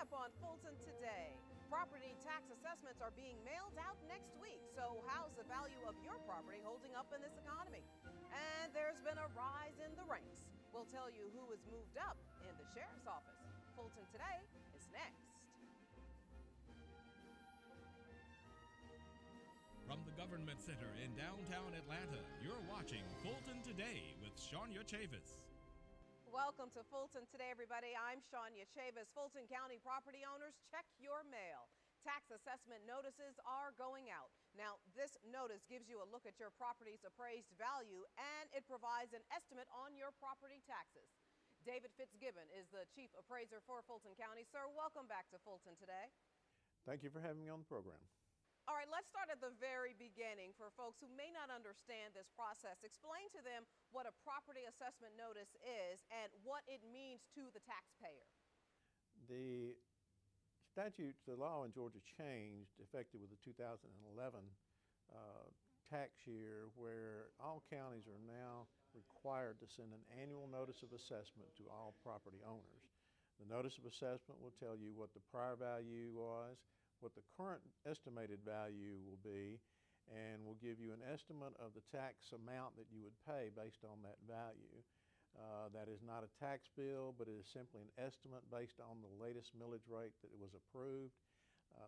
up on Fulton today. Property tax assessments are being mailed out next week. So how's the value of your property holding up in this economy? And there's been a rise in the ranks. We'll tell you who has moved up in the sheriff's office. Fulton Today is next. From the Government Center in downtown Atlanta, you're watching Fulton Today with Shania Chavis. Welcome to Fulton Today, everybody. I'm Shania Chavis. Fulton County property owners, check your mail. Tax assessment notices are going out. Now, this notice gives you a look at your property's appraised value, and it provides an estimate on your property taxes. David Fitzgibbon is the chief appraiser for Fulton County. Sir, welcome back to Fulton Today. Thank you for having me on the program. All right, let's start at the very beginning for folks who may not understand this process. Explain to them what a property assessment notice is and what it means to the taxpayer. The statute, the law in Georgia changed effective with the 2011 tax year, where all counties are now required to send an annual notice of assessment to all property owners. The notice of assessment will tell you what the prior value was, what the current estimated value will be, and will give you an estimate of the tax amount that you would pay based on that value. That is not a tax bill, but it is simply an estimate based on the latest millage rate that was approved.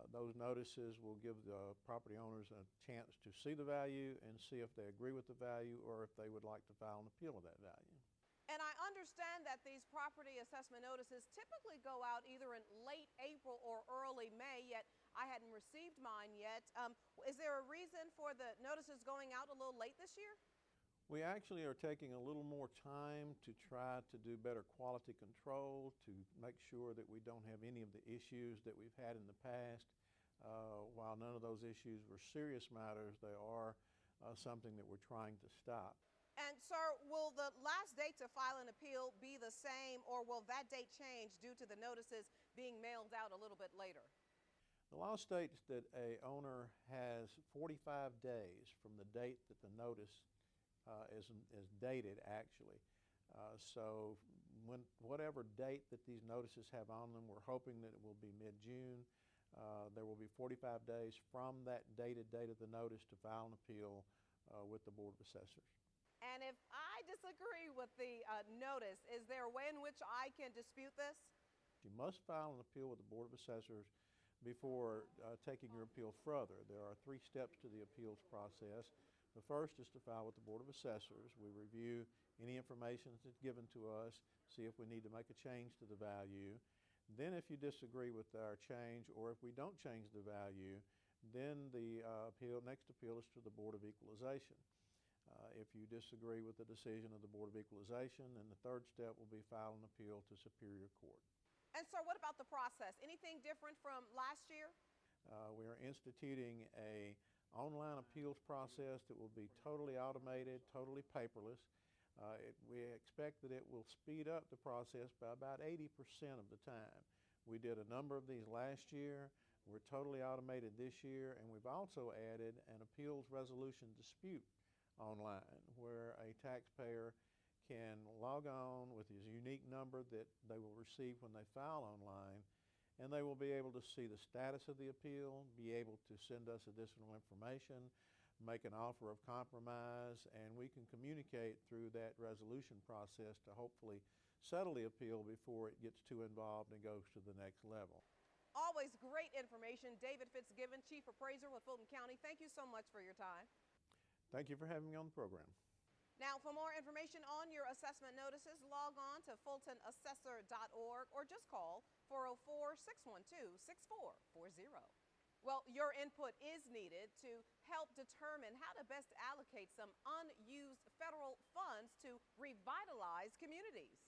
Those notices will give the property owners a chance to see the value and see if they agree with the value or if they would like to file an appeal of that value. And I understand that these property assessment notices typically go out either in late April or early May, yet I hadn't received mine yet. Is there a reason for the notices going out a little late this year? We actually are taking a little more time to try to do better quality control, to make sure that we don't have any of the issues that we've had in the past. While none of those issues were serious matters, they are something that we're trying to stop. And sir, will the last date to file an appeal be the same, or will that date change due to the notices being mailed out a little bit later? The law states that a owner has 45 days from the date that the notice is dated, actually. So whatever date that these notices have on them, we're hoping that it will be mid-June. There will be 45 days from that dated date of the notice to file an appeal with the Board of Assessors. And if I disagree with the notice, is there a way in which I can dispute this? You must file an appeal with the Board of Assessors before taking your appeal further. There are 3 steps to the appeals process. The first is to file with the Board of Assessors. We review any information that's given to us, see if we need to make a change to the value. Then if you disagree with our change, or if we don't change the value, then the next appeal is to the Board of Equalization. If you disagree with the decision of the Board of Equalization, then the third step will be file an appeal to Superior Court. And sir, what about the process? Anything different from last year? We are instituting an online appeals process that will be totally automated, totally paperless. We expect that it will speed up the process by about 80% of the time. We did a number of these last year. We're totally automated this year, and we've also added an appeals resolution dispute online, where a taxpayer can log on with his unique number that they will receive when they file online, and they will be able to see the status of the appeal, be able to send us additional information, make an offer of compromise, and we can communicate through that resolution process to hopefully settle the appeal before it gets too involved and goes to the next level. Always great information. David Fitzgibbon, Chief Appraiser with Fulton County. Thank you so much for your time. Thank you for having me on the program. Now, for more information on your assessment notices, log on to fultonassessor.org or just call 404-612-6440. Well, your input is needed to help determine how to best allocate some unused federal funds to revitalize communities.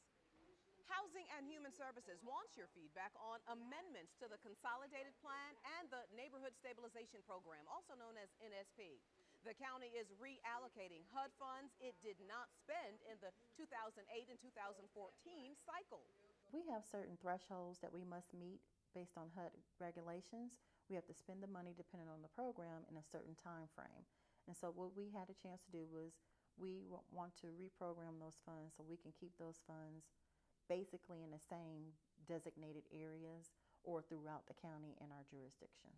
Housing and Human Services wants your feedback on amendments to the Consolidated Plan and the Neighborhood Stabilization Program, also known as NSP. The county is reallocating HUD funds it did not spend in the 2008 and 2014 cycle. We have certain thresholds that we must meet based on HUD regulations. We have to spend the money depending on the program in a certain time frame. And so what we had a chance to do was we want to reprogram those funds so we can keep those funds basically in the same designated areas or throughout the county and our jurisdiction.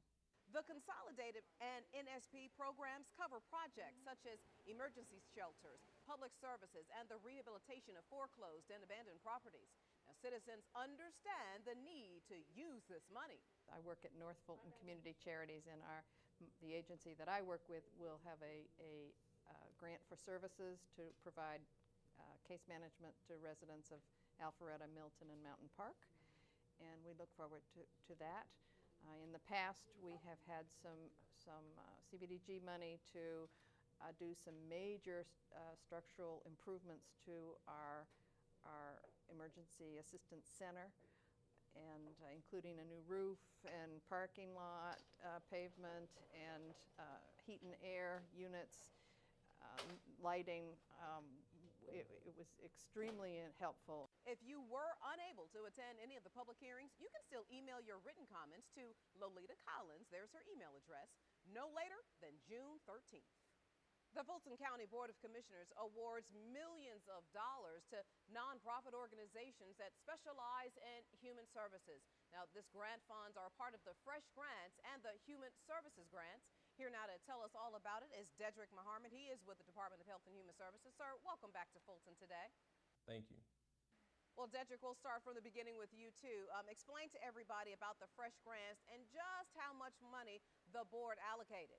The consolidated and NSP programs cover projects such as emergency shelters, public services, and the rehabilitation of foreclosed and abandoned properties. Now, citizens understand the need to use this money. I work at North Fulton Community Charities, and the agency that I work with will have a grant for services to provide case management to residents of Alpharetta, Milton, and Mountain Park, and we look forward to that. In the past, we have had some CBDG money to do some major structural improvements to our emergency assistance center, and including a new roof and parking lot pavement and heat and air units, lighting. It was extremely helpful. If you were unable to attend any of the public hearings, you can still email your written comments to Lolita Collins, there's her email address, no later than June 13th. The Fulton County Board of Commissioners awards millions of dollars to nonprofit organizations that specialize in human services. Now, this grant funds are part of the Fresh Grants and the Human Services Grants. Here now to tell us all about it is Dedrick Muhammad. He is with the Department of Health and Human Services. Sir, welcome back to Fulton today. Thank you. Well, Dedrick, we'll start from the beginning with you, too. Explain to everybody about the Fresh Grants and just how much money the board allocated.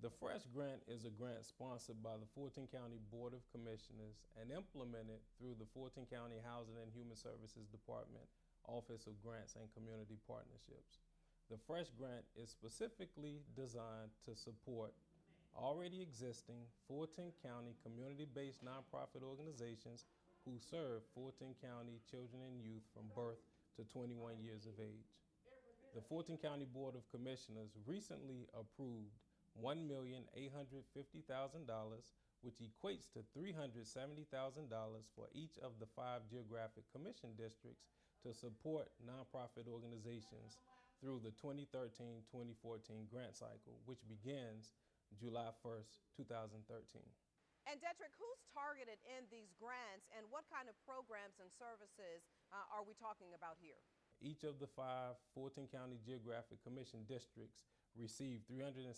The Fresh Grant is a grant sponsored by the Fulton County Board of Commissioners and implemented through the Fulton County Housing and Human Services Department, Office of Grants and Community Partnerships. The Fresh Grant is specifically designed to support already existing Fulton County community-based nonprofit organizations who serve Fulton County children and youth from birth to 21 years of age. The Fulton County Board of Commissioners recently approved $1,850,000, which equates to $370,000 for each of the 5 geographic commission districts to support nonprofit organizations through the 2013-2014 grant cycle, which begins July 1st, 2013. And Dedrick, who's targeted in these grants and what kind of programs and services are we talking about here? Each of the 5 Fulton County Geographic Commission districts received $370,000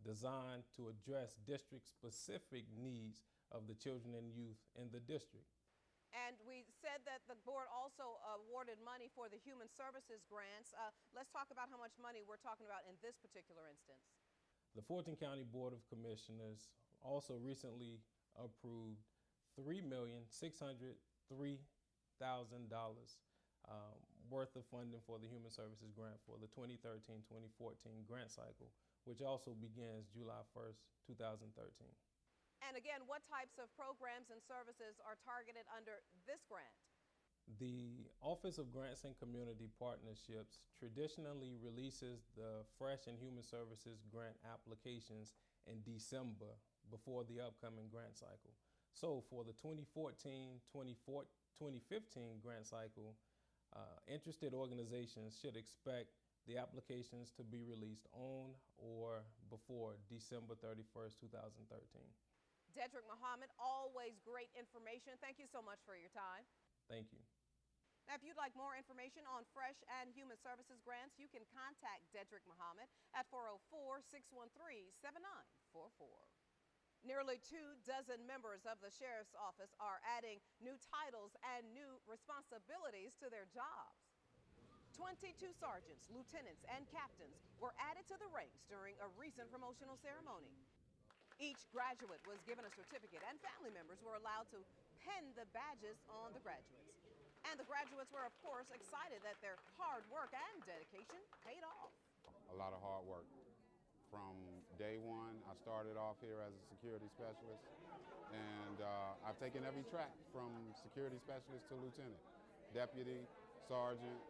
designed to address district-specific needs of the children and youth in the district. And we said that the board also awarded money for the human services grants. Let's talk about how much money we're talking about in this particular instance. The Fulton County Board of Commissioners also recently approved $3,603,000 worth of funding for the Human Services Grant for the 2013-2014 grant cycle, which also begins July 1st, 2013. And again, what types of programs and services are targeted under this grant? The Office of Grants and Community Partnerships traditionally releases the Fresh and Human Services grant applications in December before the upcoming grant cycle. So for the 2014-2015 grant cycle, interested organizations should expect the applications to be released on or before December 31st, 2013. Dedrick Muhammad, always great information. Thank you so much for your time. Thank you. Now, if you'd like more information on Fresh and Human Services grants, you can contact Dedrick Muhammad at 404-613-7944. Nearly 24 members of the Sheriff's Office are adding new titles and new responsibilities to their jobs. 22 sergeants, lieutenants, and captains were added to the ranks during a recent promotional ceremony. Each graduate was given a certificate, and family members were allowed to pin the badges on the graduates. And the graduates were, of course, excited that their hard work and dedication paid off. A lot of hard work. From day one, I started off here as a security specialist, and I've taken every track from security specialist to lieutenant, deputy, sergeant,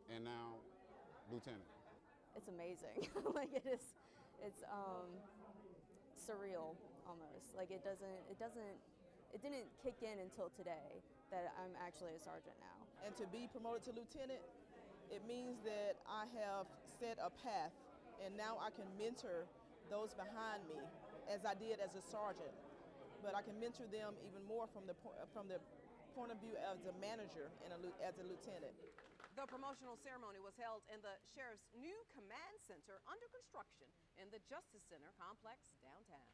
and now lieutenant. It's amazing. Like it's surreal almost. Like it didn't kick in until today that I'm actually a sergeant now. And to be promoted to lieutenant, it means that I have set a path, and now I can mentor those behind me as I did as a sergeant. But I can mentor them even more from the point of view as a manager and as a lieutenant. The promotional ceremony was held in the Sheriff's new command center under construction in the Justice Center complex downtown.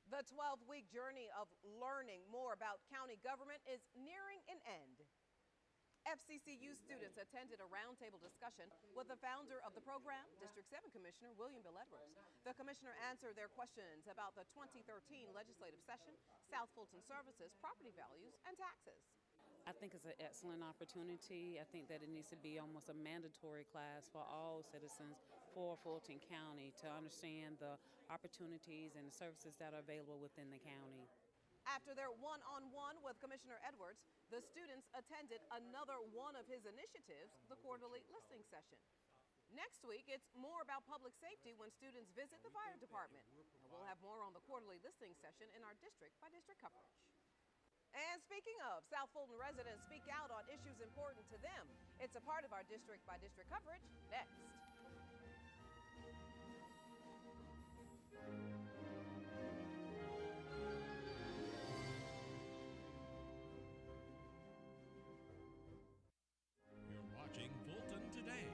The 12-week journey of learning more about county government is nearing an end. FCCU students attended a roundtable discussion with the founder of the program, District 7 Commissioner William Bill Edwards. The commissioner answered their questions about the 2013 legislative session, South Fulton services, property values, and taxes. I think it's an excellent opportunity. I think that it needs to be almost a mandatory class for all citizens for Fulton County to understand the opportunities and the services that are available within the county. After their one-on-one with Commissioner Edwards, the students attended another one of his initiatives, the quarterly listening session. Next week, it's more about public safety when students visit the fire department. And we'll have more on the quarterly listening session in our district-by-district coverage. And speaking of, South Fulton residents speak out on issues important to them. It's a part of our district-by-district coverage next. You're watching Fulton Today.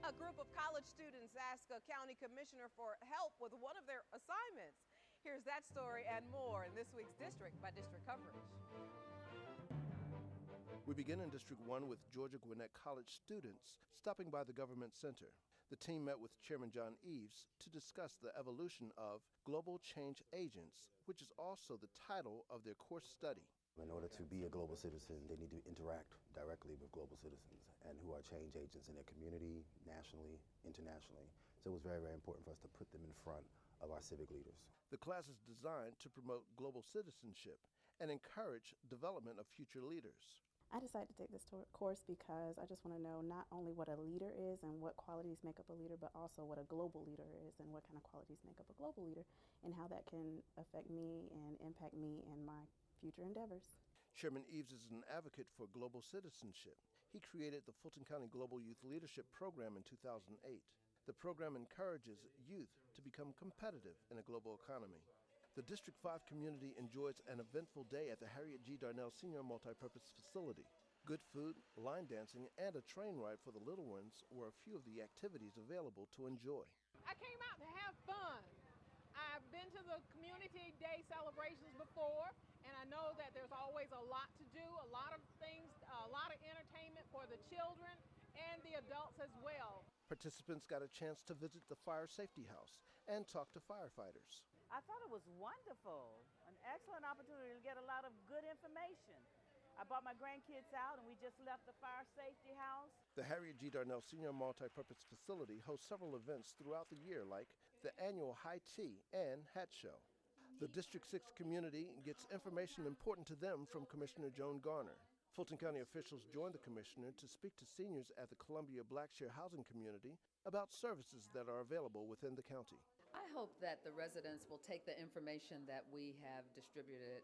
A group of college students asked a county commissioner for help with one of their assignments. Here's that story and more in this week's district-by-district coverage. We begin in District 1 with Georgia Gwinnett College students stopping by the Government Center. The team met with Chairman John Eves to discuss the evolution of Global Change Agents, which is also the title of their course study. In order to be a global citizen, they need to interact directly with global citizens and who are change agents in their community, nationally, internationally. So it was very, very important for us to put them in front of our civic leaders. The class is designed to promote global citizenship and encourage development of future leaders. I decided to take this course because I just want to know not only what a leader is and what qualities make up a leader, but also what a global leader is and what kind of qualities make up a global leader and how that can affect me and impact me and my future endeavors. Chairman Eves is an advocate for global citizenship. He created the Fulton County Global Youth Leadership Program in 2008. The program encourages youth to become competitive in a global economy. The District 5 community enjoys an eventful day at the Harriet G. Darnell Senior Multipurpose Facility. Good food, line dancing, and a train ride for the little ones were a few of the activities available to enjoy. I came out to have fun. I've been to the Community Day celebrations before, and I know that there's always a lot to do, a lot of things, a lot of entertainment for the children and the adults as well. Participants got a chance to visit the Fire Safety House and talk to firefighters. I thought it was wonderful, an excellent opportunity to get a lot of good information. I brought my grandkids out and we just left the Fire Safety House. The Harriet G. Darnell Senior Multipurpose Facility hosts several events throughout the year like the annual High Tea and Hat Show. The District 6 community gets information important to them from Commissioner Joan Garner. Fulton County officials joined the commissioner to speak to seniors at the Columbia Blackshare housing community about services that are available within the county. I hope that the residents will take the information that we have distributed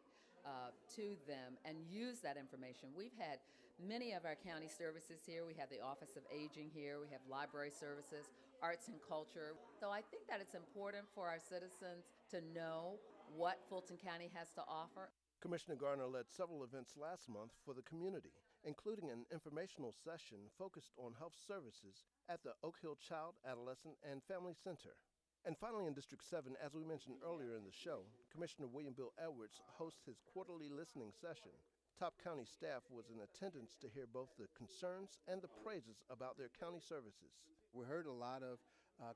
to them and use that information. We've had many of our county services here. We have the Office of Aging here. We have library services, arts and culture. So I think that it's important for our citizens to know what Fulton County has to offer. Commissioner Garner led several events last month for the community, including an informational session focused on health services at the Oak Hill Child, Adolescent, and Family Center. And finally, in District 7, as we mentioned earlier in the show, Commissioner William Bill Edwards hosts his quarterly listening session. Top county staff was in attendance to hear both the concerns and the praises about their county services. We heard a lot of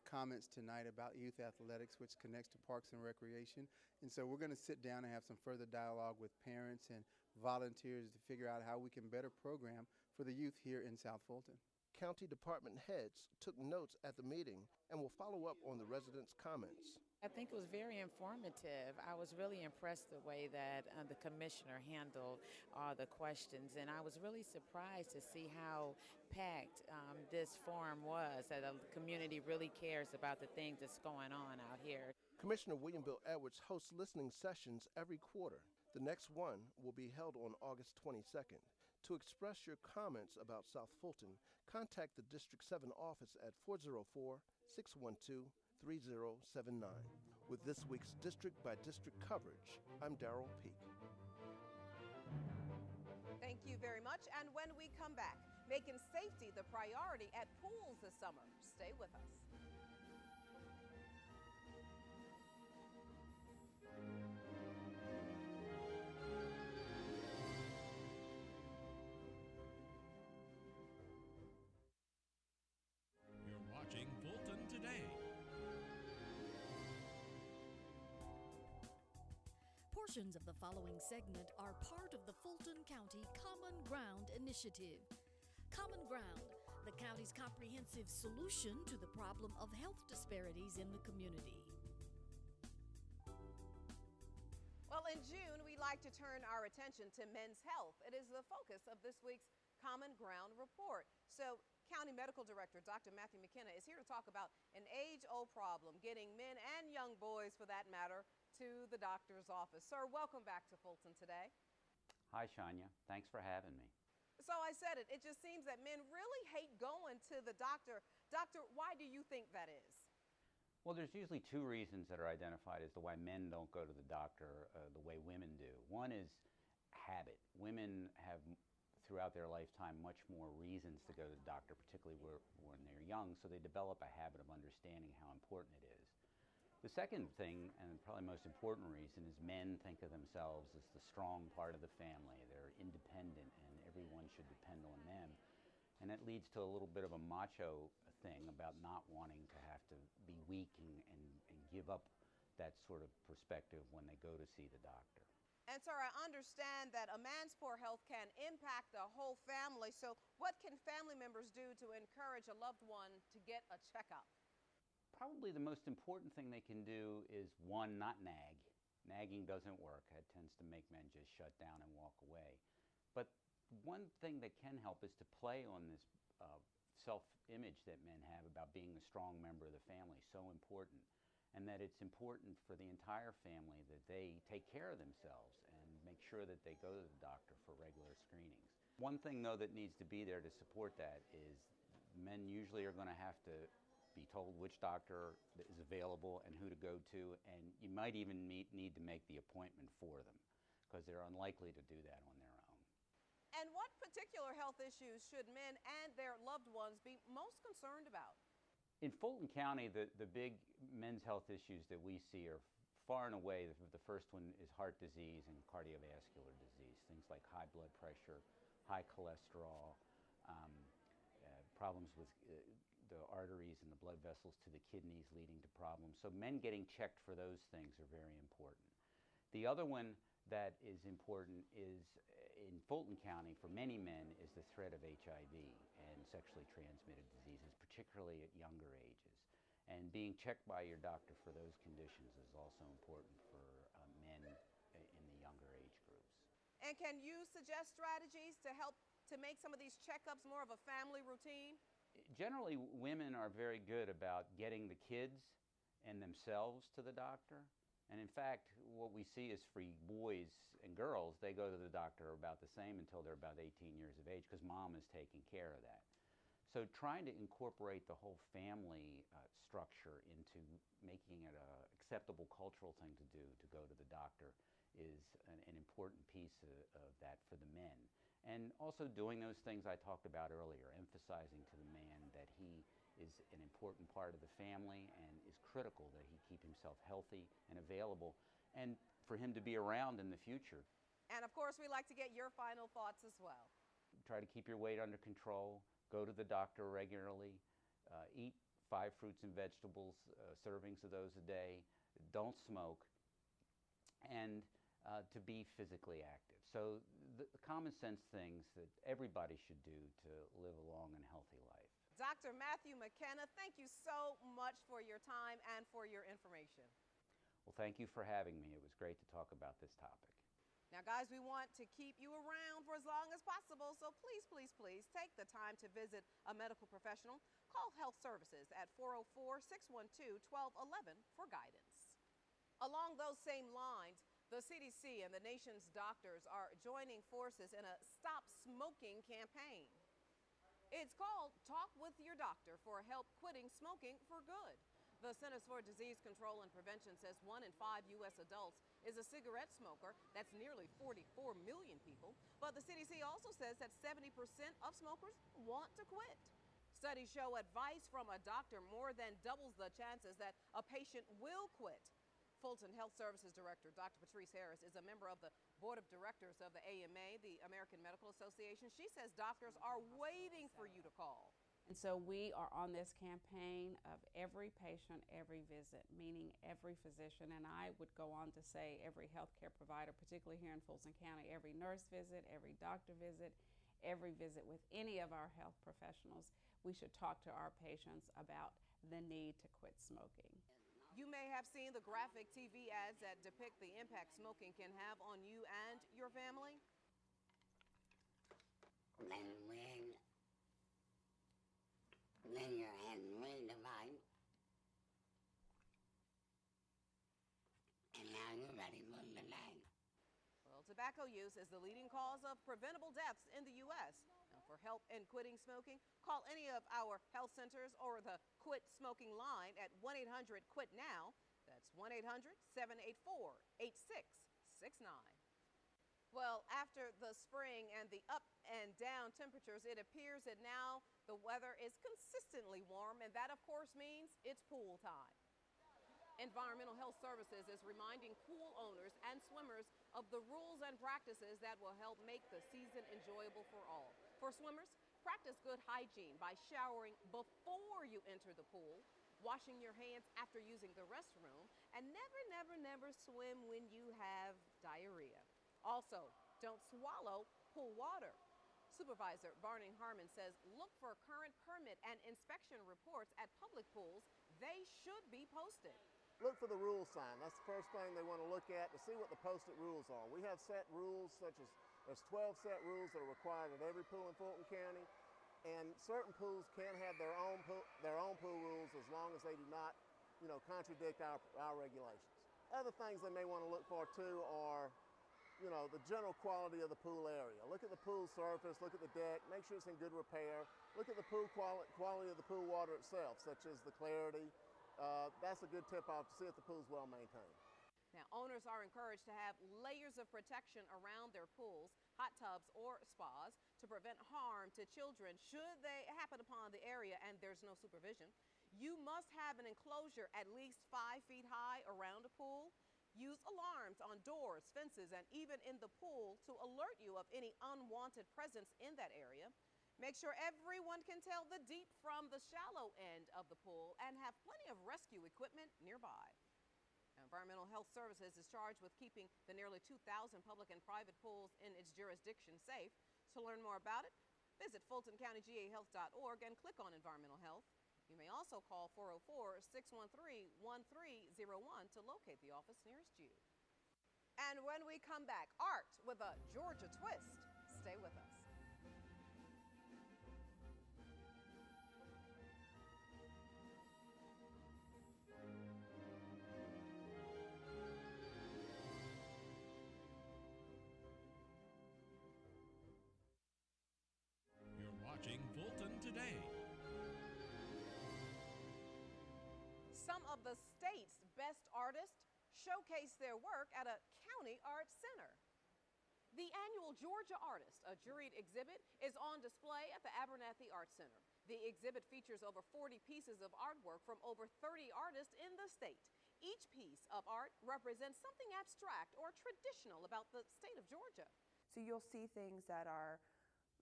comments tonight about youth athletics, which connects to Parks and Recreation. And so we're going to sit down and have some further dialogue with parents and volunteers to figure out how we can better program for the youth here in South Fulton. County department heads took notes at the meeting and will follow up on the residents' comments. I think it was very informative. I was really impressed the way that the commissioner handled the questions, and I was really surprised to see how packed this forum was, that the community really cares about the things that's going on out here. Commissioner William Bill Edwards hosts listening sessions every quarter. The next one will be held on August 22nd. To express your comments about South Fulton, contact the District 7 office at 404-612-3079. With this week's district-by-district coverage, I'm Darrell Peak. Thank you very much. come back, making safety the priority at pools this summer. Stay with us. You're watching Fulton Today. Portions of the following segment are part of the Fulton County Common Ground Initiative. Common Ground, the county's comprehensive solution to the problem of health disparities in the community. Well, in June, we like to turn our attention to men's health. It is the focus of this week's Common Ground report. So, County Medical Director Dr. Matthew McKenna is here to talk about an age-old problem, getting men and young boys, for that matter, to the doctor's office. Sir, welcome back to Fulton Today. Hi, Shania. Thanks for having me. So I said it. It just seems that men really hate going to the doctor. Doctor, why do you think that is? Well, there's usually two reasons that are identified as to why men don't go to the doctor the way women do. One is habit. Women have, throughout their lifetime, much more reasons to go to the doctor, particularly when they're young, so they develop a habit of understanding how important it is. The second thing, and probably most important reason, is men think of themselves as the strong part of the family. They're independent and everyone should depend on them. And that leads to a little bit of a macho thing about not wanting to have to be weak and give up that sort of perspective when they go to see the doctor. And sir, I understand that a man's poor health can impact the whole family. So what can family members do to encourage a loved one to get a checkup? Probably the most important thing they can do is, one, not nag. Nagging doesn't work. It tends to make men just shut down and walk away. But one thing that can help is to play on this self-image that men have about being a strong member of the family, so important. And that it's important for the entire family that they take care of themselves and make sure that they go to the doctor for regular screenings. One thing, though, that needs to be there to support that is men usually are going to have to be told which doctor is available and who to go to, and you might even need to make the appointment for them because they're unlikely to do that on their own. And what particular health issues should men and their loved ones be most concerned about? In Fulton County, the big men's health issues that we see are far and away, the first one is heart disease and cardiovascular disease, things like high blood pressure, high cholesterol, problems with the arteries and the blood vessels to the kidneys leading to problems. So men getting checked for those things are very important. The other one that is important is, in Fulton County, for many men, is the threat of HIV and sexually transmitted diseases, particularly at younger ages. And being checked by your doctor for those conditions is also important for men in the younger age groups. And can you suggest strategies to help to make some of these checkups more of a family routine? Generally, women are very good about getting the kids and themselves to the doctor. And in fact, what we see is for boys and girls, they go to the doctor about the same until they're about 18 years of age because mom is taking care of that. So trying to incorporate the whole family structure into making it an acceptable cultural thing to do, to go to the doctor, is an important piece of that for the men. And also doing those things I talked about earlier, emphasizing to the man that he is an important part of the family and is critical that he keep himself healthy and available, and for him to be around in the future. And of course, we like to get your final thoughts as well. Try to keep your weight under control, go to the doctor regularly, eat 5 fruits and vegetables, servings of those a day, don't smoke, and to be physically active. So the common sense things that everybody should do to live a long and healthy life. Dr. Matthew McKenna, thank you so much for your time and for your information. Well, thank you for having me. It was great to talk about this topic. Now, guys, we want to keep you around for as long as possible, so please, please, please take the time to visit a medical professional. Call Health Services at 404-612-1211 for guidance. Along those same lines, the CDC and the nation's doctors are joining forces in a Stop Smoking campaign. It's called Talk with Your Doctor for Help Quitting Smoking for Good. The Centers for Disease Control and Prevention says 1 in 5 U.S. adults is a cigarette smoker. That's nearly 44 million people. But the CDC also says that 70% of smokers want to quit. Studies show advice from a doctor more than doubles the chances that a patient will quit. Fulton Health Services Director Dr. Patrice Harris is a member of the Board of Directors of the AMA, the American Medical Association. She says doctors are waiting for you to call. And so we are on this campaign of every patient, every visit, meaning every physician, and I would go on to say every healthcare provider, particularly here in Fulton County, every nurse visit, every doctor visit, every visit with any of our health professionals. We should talk to our patients about the need to quit smoking. You may have seen the graphic TV ads that depict the impact smoking can have on you and your family. When your hand read the Bible, and now you're ready for the night. Well, tobacco use is the leading cause of preventable deaths in the U.S. Now, for help in quitting smoking, call any of our health centers or the Quit Smoking line at 1-800-QUIT-NOW. That's 1-800-784-8669. Well, after the spring and the up and down temperatures, it appears that now the weather is consistently warm, and that, of course, means it's pool time. Environmental Health Services is reminding pool owners and swimmers of the rules and practices that will help make the season enjoyable for all. For swimmers, practice good hygiene by showering before you enter the pool, washing your hands after using the restroom, and never swim when you have diarrhea. Also, don't swallow pool water. Supervisor Barney Harmon says look for current permit and inspection reports at public pools. They should be posted. Look for the rule sign. That's the first thing they want to look at to see what the posted rules are. We have set rules such as there's 12 set rules that are required at every pool in Fulton County, and certain pools can have their own pool rules as long as they do not, contradict our regulations. Other things they may want to look for too are the general quality of the pool area. Look at the pool surface, look at the deck, make sure it's in good repair. Look at the pool quality of the pool water itself, such as the clarity. That's a good tip-off to see if the pool's well maintained. Now, owners are encouraged to have layers of protection around their pools, hot tubs, or spas to prevent harm to children should they happen upon the area and there's no supervision. You must have an enclosure at least 5 feet high around a pool. Use alarms on doors, fences, and even in the pool to alert you of any unwanted presence in that area. Make sure everyone can tell the deep from the shallow end of the pool and have plenty of rescue equipment nearby. Now, Environmental Health Services is charged with keeping the nearly 2,000 public and private pools in its jurisdiction safe. To learn more about it, visit FultonCountyGAHealth.org and click on Environmental Health. You may also call 404-613-1301 to locate the office nearest you. And when we come back, art with a Georgia twist. Stay with us. You're watching Fulton Today. Some of the state's best artists showcase their work at a county art center. The annual Georgia Artist, a juried exhibit, is on display at the Abernathy Art Center. The exhibit features over 40 pieces of artwork from over 30 artists in the state. Each piece of art represents something abstract or traditional about the state of Georgia. So you'll see things that are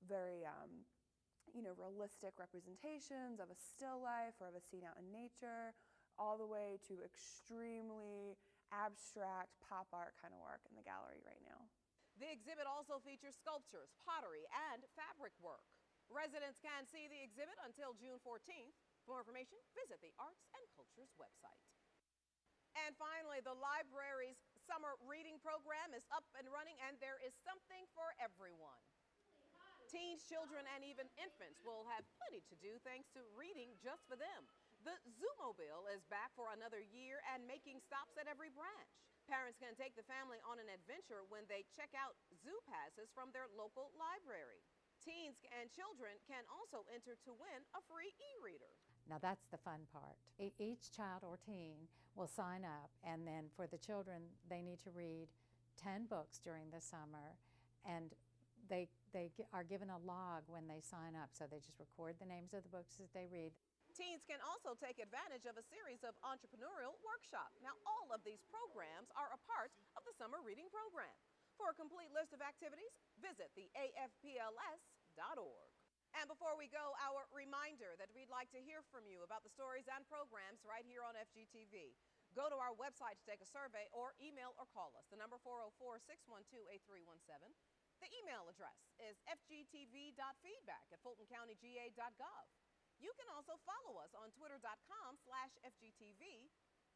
very realistic representations of a still life or of a scene out in nature, all the way to extremely abstract pop art kind of work in the gallery right now. The exhibit also features sculptures, pottery, and fabric work. Residents can see the exhibit until June 14th. For more information, visit the Arts and Cultures website. And finally, the library's summer reading program is up and running, and there is something for everyone. Teens, children, and even infants will have plenty to do thanks to reading just for them. The Zoomobile is back for another year and making stops at every branch. Parents can take the family on an adventure when they check out zoo passes from their local library. Teens and children can also enter to win a free e-reader. Now that's the fun part. Each child or teen will sign up, and then for the children, they need to read 10 books during the summer, and they are given a log when they sign up, so they just record the names of the books that they read. Teens can also take advantage of a series of entrepreneurial workshops. Now, all of these programs are a part of the summer reading program. For a complete list of activities, visit the afpls.org. And before we go, our reminder that we'd like to hear from you about the stories and programs right here on FGTV. Go to our website to take a survey or email or call us. The number 404-612-8317. The email address is fgtv.feedback@fultoncountyga.gov. You can also follow us on twitter.com/FGTV,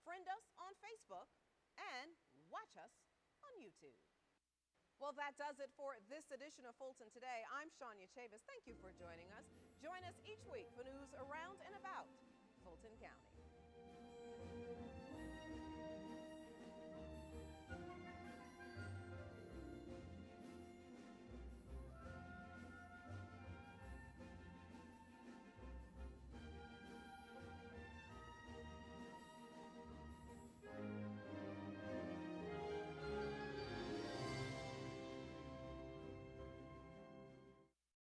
friend us on Facebook, and watch us on YouTube. Well, that does it for this edition of Fulton Today. I'm Shania Chavis. Thank you for joining us. Join us each week for news around and about Fulton County.